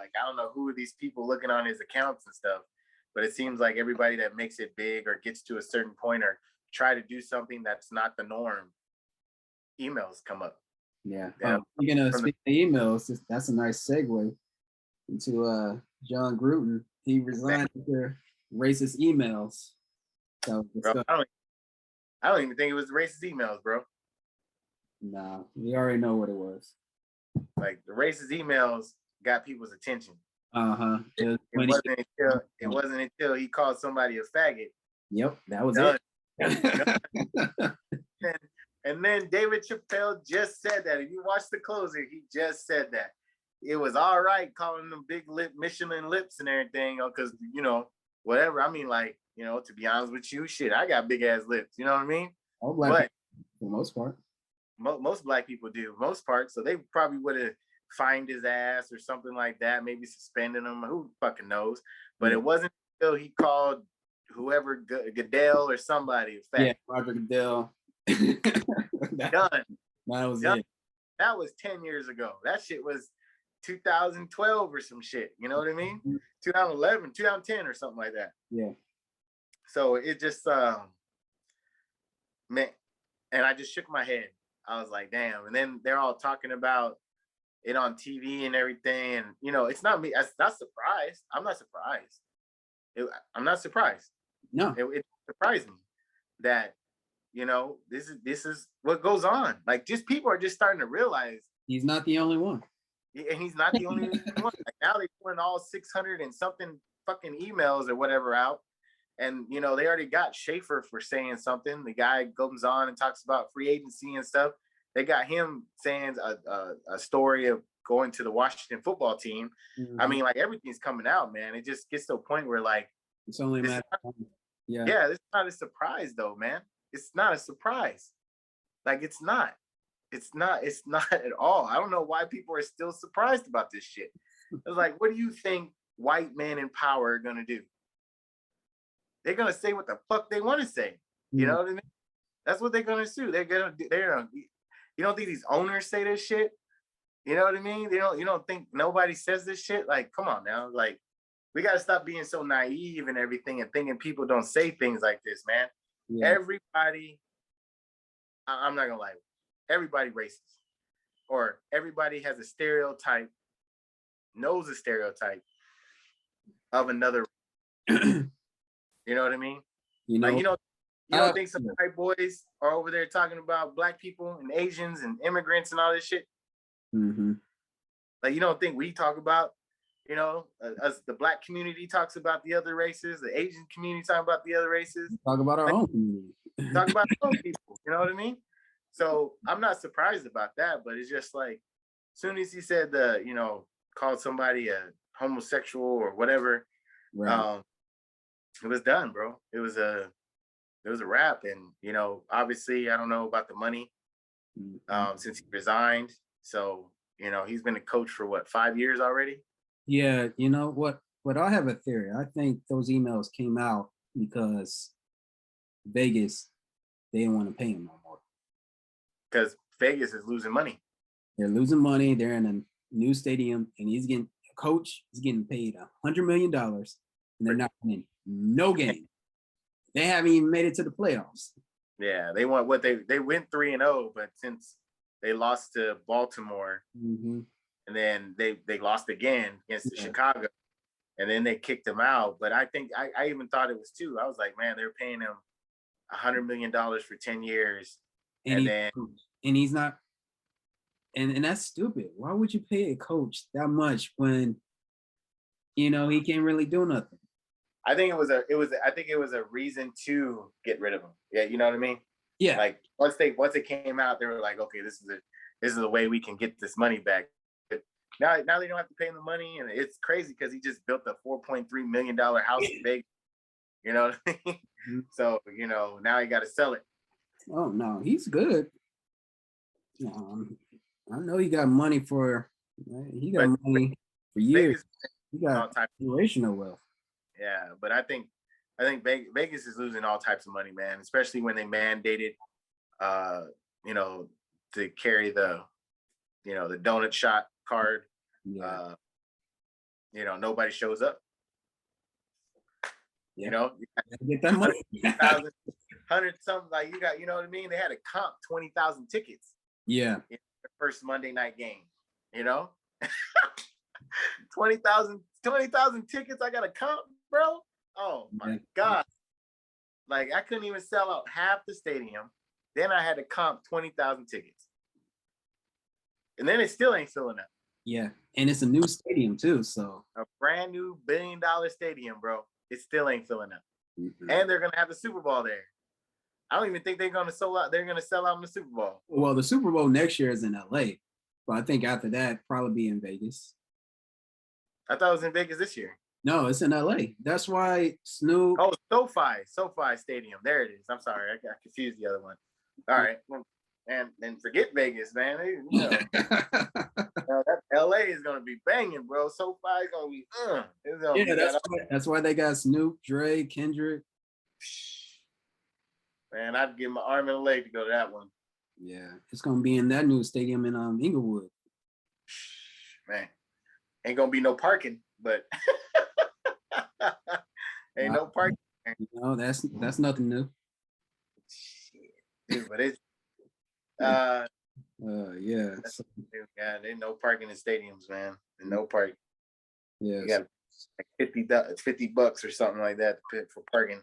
Like, I don't know who are these people looking on his accounts and stuff, but it seems like everybody that makes it big or gets to a certain point or try to do something that's not the norm, emails come up. Yeah. Yeah. Speaking of emails, that's a nice segue into John Gruden. He resigned after racist emails. So bro, I don't even think it was racist emails, bro. Nah, we already know what it was. Like, the racist emails got people's attention. It wasn't until he called somebody a faggot. Yep, that was it. And then David Chappelle just said that. If you watch the closer, he just said that. It was all right calling them big lip Michelin lips and everything, because, whatever. I mean, like, to be honest with you, shit, I got big ass lips. You know what I mean? All black people, for the most part. Most black people do, most part. So they probably would have fined his ass or something like that, maybe suspended him. Who fucking knows? But it wasn't until he called whoever, Goodell or somebody. Yeah, Roger Goodell. Done. That was Done. it. That was 10 years ago. That shit was 2012 or some shit. You know what I mean? 2011, 2010 or something like that. Yeah. So it just, man, and I just shook my head. I was like, damn. And then they're all talking about it on TV and everything. And, it's not me. I'm not surprised. I'm not surprised. I'm not surprised. No. It surprised me that, this is what goes on. Like, just people are just starting to realize he's not the only one. And he's not the only one. Like, now they're putting all 600 and something fucking emails or whatever out. And, they already got Schaefer for saying something. The guy goes on and talks about free agency and stuff. They got him saying a story of going to the Washington football team. I mean, like, everything's coming out, man. It just gets to a point where, like, it's only a matter of time. Yeah, it's not a surprise, though, man. It's not a surprise. Like, it's not at all. I don't know why people are still surprised about this shit. It's like, what do you think white men in power are gonna do? They're gonna say what the fuck they want to say. You know what I mean? That's what they're gonna do. You don't think these owners say this shit? You know what I mean? You don't think nobody says this shit? Like, come on now. Like, we gotta stop being so naive and everything and thinking people don't say things like this, man. Yeah. Everybody, I'm not gonna lie, everybody racist, or everybody has a stereotype, knows a stereotype of another. You know what I mean? You don't think some white boys are over there talking about black people and Asians and immigrants and all this shit? Like, you don't think we talk about, us, the black community talks about the other races, the Asian community talk about the other races. Talk about our own community. Talk about our own people. You know what I mean? So I'm not surprised about that, but it's just like, as soon as he said called somebody a homosexual or whatever, right. It was done, bro. It was a wrap. And, obviously I don't know about the money since he resigned. So, he's been a coach for what, 5 years already? Yeah. What I have a theory. I think those emails came out because Vegas, they didn't want to pay him no more. Because Vegas is losing money. They're losing money. They're in a new stadium, and he's getting paid $100 million, and they're not winning no game. They haven't even made it to the playoffs. Yeah, they want what they went 3-0, but since they lost to Baltimore, and then they lost again against Chicago, and then they kicked him out. But I think I even thought it was 2. I was like, man, they're paying him $100 million for 10 years. And he's not, and that's stupid. Why would you pay a coach that much when he can't really do nothing? I think it was a reason to get rid of him. Yeah, you know what I mean? Yeah. Like, once it came out, they were like, okay, this is the way we can get this money back. But now they don't have to pay him the money, and it's crazy because he just built a $4.3 million house in Vegas. You know what I mean? So, now he got to sell it. Oh no, he's good. I know he got money for years. Vegas, he got generational wealth. Yeah, but I think Vegas is losing all types of money, man. Especially when they mandated, to carry the donut shot card. Yeah. nobody shows up. Yeah. You know, Get that money. 100 something, like you got, you know what I mean? They had a comp 20,000 tickets. Yeah. In the first Monday night game, 20,000 tickets. I got a comp, bro. Oh my God. Like I couldn't even sell out half the stadium. Then I had to comp 20,000 tickets. And then it still ain't filling up. Yeah. And it's a new stadium too. So a brand new $1 billion stadium, bro. It still ain't filling up. mm-hmm. And they're gonna have the Super Bowl there. I don't even think they're gonna sell out. They're gonna sell out in the Super Bowl. Well, the Super Bowl next year is in LA. But I think after that, probably be in Vegas. I thought it was in Vegas this year. No, it's in LA. That's why Snoop. Oh, SoFi Stadium. There it is. I'm sorry, I got confused the other one. All right, and forget Vegas, man. That LA is gonna be banging, bro. SoFi is gonna be. That's why they got Snoop, Dre, Kendrick. Man, I'd give my arm and a leg to go to that one. Yeah, it's gonna be in that new stadium in Inglewood. Man, ain't gonna be no parking, but ain't no parking. No, that's nothing new. Shit, dude, but it's yeah. Yeah, there's no parking in stadiums, man. And no parking. Yeah, you got like $50 or something like that for parking.